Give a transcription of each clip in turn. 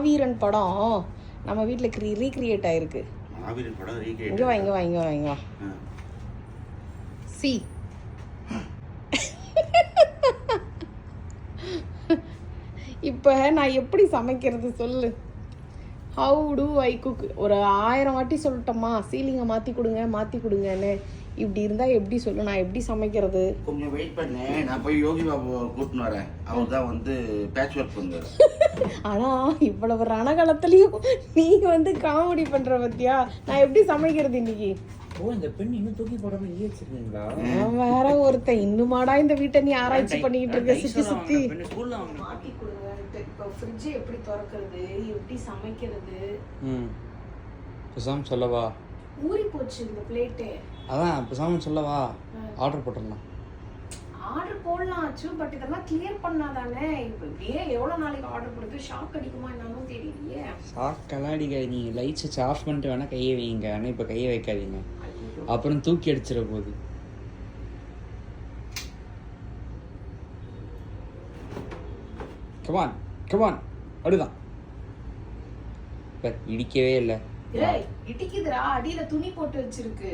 மாவீரன் படம் நம்ம வீட்டில் ரீக்ரியேட் ஆயிருக்கு. மாவீரன் படம் ரீக்ரியேட். இங்கே வா. சி இப்போ நான் எப்படி சமைக்கிறது சொல்லு. How to I cook? ஒரு 1000 வாட்டி சொல்லட்டோமா சீலிங்கை மாற்றி கொடுங்கன்னு. இப்படி இருந்தால் எப்படி சொல்லு, நான் எப்படி சமைக்கிறது? கொஞ்சம் வெயிட் பண்ணு, நான் போய் யோகி பாபு கூட்டின்னு வரேன். அவர் தான் வந்து பேட்ச் ஒர்க் பண்ணுவார். ஆனால் இவ்வளவு ரணகாலத்துலேயும் நீங்கள் காமெடி பண்ணுற பத்தியா? நான் எப்படி சமைக்கிறது இன்னைக்கு? இந்த பெண் இன்னும் தூக்கி போடாம இங்கே வச்சிருக்கீங்களா? வேற ஒருத்தன் இன்னுமாடா இந்த வீட்டை நீ ஆராய்ச்சி பண்ணிக்கிட்டு இருக்க சுத்தி மாட்டி கொடுங்கன்ட்டு. இப்போ ஃப்ரிட்ஜ் எப்படி திறக்கிறது, எப்படி சமைக்கிறது? பேசாம சொல்லவா? ஊறி போச்சு இந்த பிளேட்டே. அதான் பேசாம சொல்லவா, ஆர்டர் போட்டுடலாம். ஆர்டர் போடலாம் ஆச்சு, பட் இதெல்லாம் கிளியர் பண்ணாதானே. இப்போ இப்படியே எவ்வளோ நாளைக்கு ஆர்டர் போடுறது? ஷாக் அடிக்குமா என்னன்னு தெரியலையே. ஷாக்கெல்லாம் அடிக்காது. நீங்கள் லைட் சுவிட்ச் ஆஃப் பண்ணிட்டு வேணால் கையை வைங்க, ஆனால் இப்போ கையை வைக்காதீங்க, அப்புறம் தூக்கி அடிச்சிட போகுது. கமான் அப்படிதான். இடிக்கவே இல்லை. இடிக்குதுடா, அடியில துணி போட்டு வச்சிருக்கு.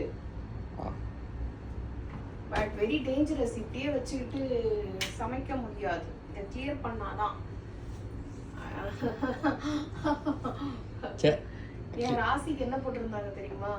But very dangerous. இப்படியே வச்சுக்கிட்டு சமைக்க முடியாது. இதை கிளியர் பண்ணாதான். என் ராசிக்கு என்ன போட்டிருந்தாங்க தெரியுமா?